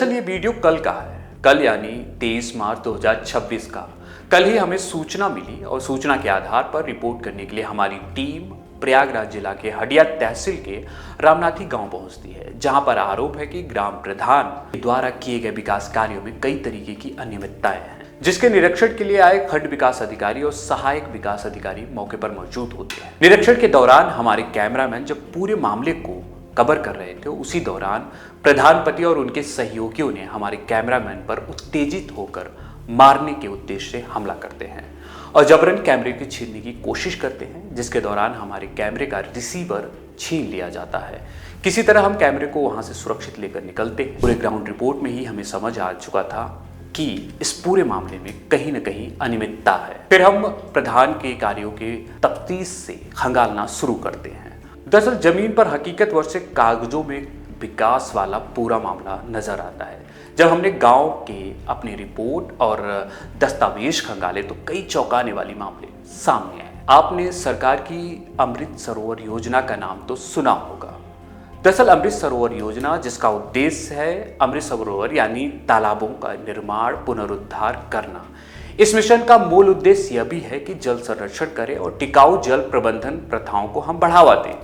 दरअसल ये वीडियो कल का है, कल यानी 23 मार्च 2026 का। कल ही हमें सूचना मिली और सूचना के आधार पर रिपोर्ट करने के लिए हमारी टीम प्रयागराज जिला के हडिया तहसील के रामनाथी गांव पहुंचती है, जहां पर आरोप है कि ग्राम प्रधान द्वारा किए गए विकास कार्यों में कई तरीके की अनियमितताएं हैं, जिसके निरीक्षण के लिए आए खंड विकास अधिकारी और सहायक विकास अधिकारी मौके पर मौजूद होते हैं। निरीक्षण के दौरान हमारे कैमरामैन जब पूरे मामले को कवर कर रहे थे, उसी दौरान प्रधानपति और उनके सहयोगियों ने हमारे कैमरामैन पर उत्तेजित होकर मारने के उद्देश्य से हमला करते हैं और जबरन कैमरे की छीनने की कोशिश करते हैं, जिसके दौरान हमारे कैमरे का रिसीवर छीन लिया जाता है। किसी तरह हम कैमरे को वहां से सुरक्षित लेकर निकलते हैं। पूरे ग्राउंड रिपोर्ट में ही हमें समझ आ चुका था कि इस पूरे मामले में कहीं न कहीं अनियमितता है। फिर हम प्रधान के कार्यों के तफ्तीश से खंगालना शुरू करते हैं। दरअसल जमीन पर हकीकत वर्ष से कागजों में विकास वाला पूरा मामला नजर आता है। जब हमने गांव के अपनी रिपोर्ट और दस्तावेज खंगाले तो कई चौंकाने वाली मामले सामने आए। आपने सरकार की अमृत सरोवर योजना का नाम तो सुना होगा। दरअसल अमृत सरोवर योजना, जिसका उद्देश्य है अमृत सरोवर यानी तालाबों का निर्माण पुनरुद्धार करना, इस मिशन का मूल उद्देश्य यह भी है कि जल संरक्षण करें और टिकाऊ जल प्रबंधन प्रथाओं को हम बढ़ावा दें।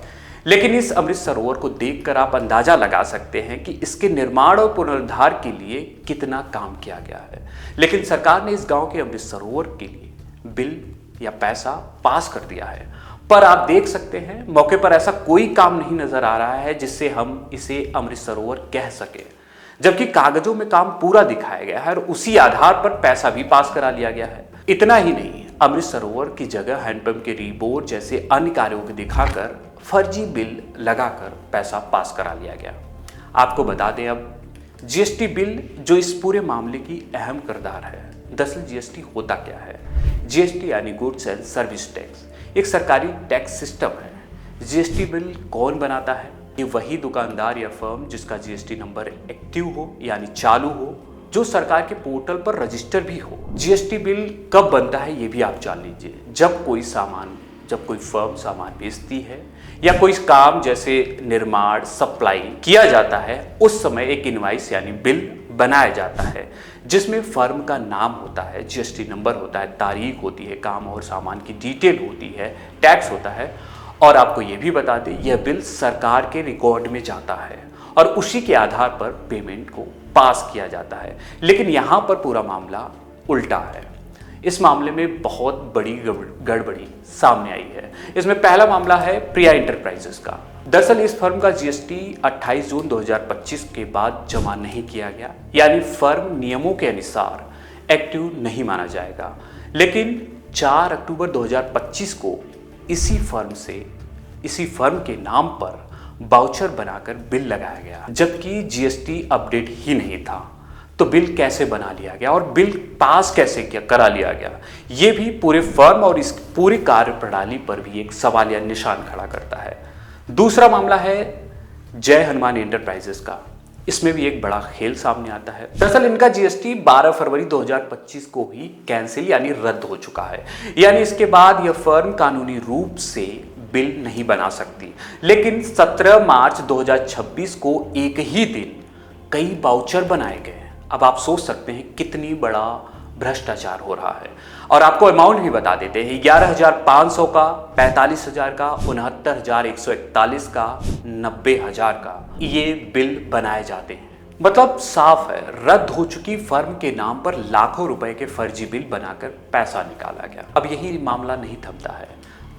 लेकिन इस अमृत सरोवर को देखकर आप अंदाजा लगा सकते हैं कि इसके निर्माण और पुनरुद्धार के लिए कितना काम किया गया है। लेकिन सरकार ने इस गांव के अमृत सरोवर के लिए बिल या पैसा पास कर दिया है, पर आप देख सकते हैं मौके पर ऐसा कोई काम नहीं नजर आ रहा है जिससे हम इसे अमृत सरोवर कह सके, जबकि कागजों में काम पूरा दिखाया गया है और उसी आधार पर पैसा भी पास करा लिया गया है। इतना ही नहीं, अमृत सरोवर की जगह हैंडपंप के रीबोर जैसे अन्य कार्यों को दिखाकर फर्जी बिल लगाकर पैसा पास करा लिया गया। आपको बता दें अब जीएसटी बिल, जो इस पूरे मामले की अहम किरदार है। दरअसल जीएसटी होता क्या है? जीएसटी यानी गुड्स एंड सर्विस टैक्स, एक सरकारी टैक्स सिस्टम है। जीएसटी बिल कौन बनाता है? ये वही दुकानदार या फर्म जिसका जीएसटी नंबर एक्टिव हो यानी चालू हो, जो सरकार के पोर्टल पर रजिस्टर भी हो। जीएसटी बिल कब बनता है ये भी आप जान लीजिए। जब कोई फर्म सामान बेचती है या कोई काम जैसे निर्माण सप्लाई किया जाता है, उस समय एक इनवाइस यानी बिल बनाया जाता है, जिसमें फर्म का नाम होता है, जीएसटी नंबर होता है, तारीख होती है, काम और सामान की डिटेल होती है, टैक्स होता है। और आपको ये भी बता दें, यह बिल सरकार के रिकॉर्ड में जाता है और उसी के आधार पर पेमेंट को पास किया जाता है। लेकिन यहाँ पर पूरा मामला उल्टा है। इस मामले में बहुत बड़ी गड़बड़ी सामने आई है। इसमें पहला मामला है प्रिया इंटरप्राइजेस का। दरअसल इस फर्म का जीएसटी 28 जून 2025 के बाद जमा नहीं किया गया, यानी फर्म नियमों के अनुसार एक्टिव नहीं माना जाएगा। लेकिन 4 अक्टूबर 2025 को इसी फर्म के नाम पर वाउचर बनाकर बिल लगाया गया, जबकि जीएसटी अपडेट ही नहीं था। तो बिल कैसे बना लिया गया और बिल पास कैसे करा लिया गया, ये भी पूरे फर्म और इस पूरी कार्य प्रणाली पर भी एक सवालिया निशान खड़ा करता है। दूसरा मामला है जय हनुमान एंटरप्राइजेस का। इसमें भी एक बड़ा खेल सामने आता है। दरअसल इनका जीएसटी 12 फरवरी 2025 को ही कैंसिल यानी रद्द हो चुका है, यानी इसके बाद यह फर्म कानूनी रूप से बिल नहीं बना सकती। लेकिन 17 मार्च 2026 को एक ही दिन कई वाउचर बनाए गए। अब आप सोच सकते हैं कितनी बड़ा भ्रष्टाचार हो रहा है। और आपको अमाउंट भी बता देते हैं, 11,500 का, 45,000 का, 69,141 का, 90,000 का ये बिल बनाए जाते हैं। मतलब साफ है, रद्द हो चुकी फर्म के नाम पर लाखों रुपए के फर्जी बिल बनाकर पैसा निकाला गया। अब यही मामला नहीं थमता है।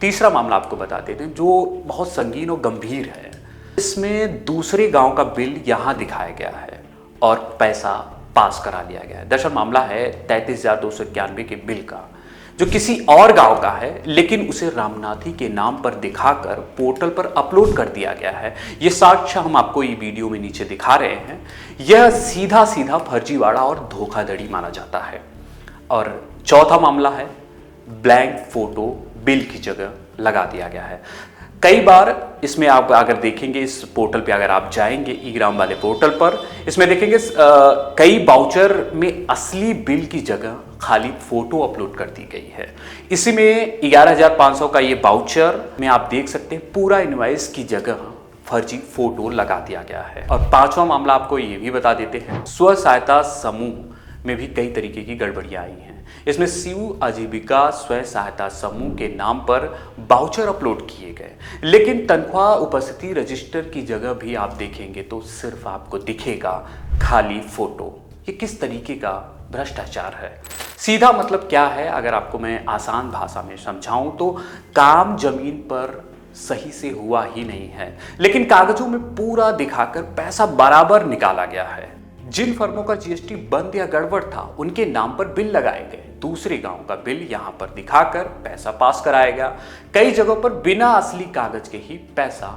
तीसरा मामला आपको बता देते हैं, जो बहुत संगीन और गंभीर है। इसमें दूसरे गांव का बिल यहाँ दिखाया गया है और पैसा पास करा लिया गया है। दरअसल मामला है 33,291 के बिल का, जो किसी और गांव का है, लेकिन उसे रामनाथी के नाम पर दिखाकर पोर्टल पर अपलोड कर दिया गया है। ये साक्ष्य हम आपको ये वीडियो में नीचे दिखा रहे हैं। यह सीधा फर्जीवाड़ा और धोखाधड़ी माना जाता है। और चौथा मामला है ब्लैंक फोटो बिल की जगह लगा दिया गया है। कई बार इसमें आप अगर देखेंगे, इस पोर्टल पे अगर आप जाएंगे ई ग्राम वाले पोर्टल पर, इसमें देखेंगे कई वाउचर में असली बिल की जगह खाली फोटो अपलोड कर दी गई है। इसी में 11,500 का ये वाउचर में आप देख सकते हैं पूरा इनवॉइस की जगह फर्जी फोटो लगा दिया गया है। और पांचवा मामला आपको ये भी बता देते हैं, स्व सहायता समूह में भी कई तरीके की गड़बड़ियां आई हैं। इसमें शिव आजीविका स्व सहायता समूह के नाम पर बाउचर अपलोड किए गए, लेकिन तनख्वाह उपस्थिति रजिस्टर की जगह भी आप देखेंगे तो सिर्फ आपको दिखेगा खाली फोटो। ये किस तरीके का भ्रष्टाचार है? सीधा मतलब क्या है, अगर आपको मैं आसान भाषा में समझाऊं तो काम जमीन पर सही से हुआ ही नहीं है, लेकिन कागजों में पूरा दिखाकर पैसा बराबर निकाला गया है। जिन फर्मों का जीएसटी बंद या गड़बड़ था उनके नाम पर बिल लगाए गए, दूसरे गांव का बिल यहां पर दिखाकर पैसा पास कराया गया। कई जगहों पर बिना असली कागज के ही पैसा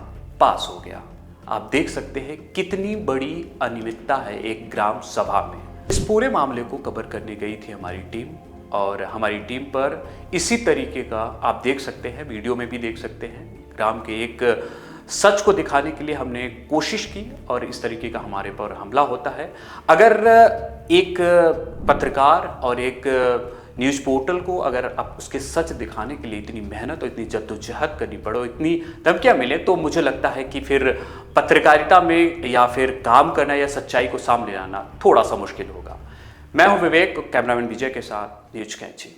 पास हो गया। आप देख सकते हैं कितनी बड़ी अनियमितता है एक ग्राम सभा में। इस पूरे मामले को कवर करने गई थी हमारी टीम, और हमारी टीम पर इसी तरीके का आप देख सकते हैं, वीडियो में भी देख सकते हैं, ग्राम के एक सच को दिखाने के लिए हमने कोशिश की और इस तरीके का हमारे पर हमला होता है। अगर एक पत्रकार और एक न्यूज़ पोर्टल को अगर आप उसके सच दिखाने के लिए इतनी मेहनत और इतनी जद्दोजहद करनी पड़े, इतनी धमकियां मिले, तो मुझे लगता है कि फिर पत्रकारिता में या फिर काम करना या सच्चाई को सामने लाना थोड़ा सा मुश्किल होगा। मैं हूं विवेक, कैमरामैन विजय के साथ न्यूज कैंची।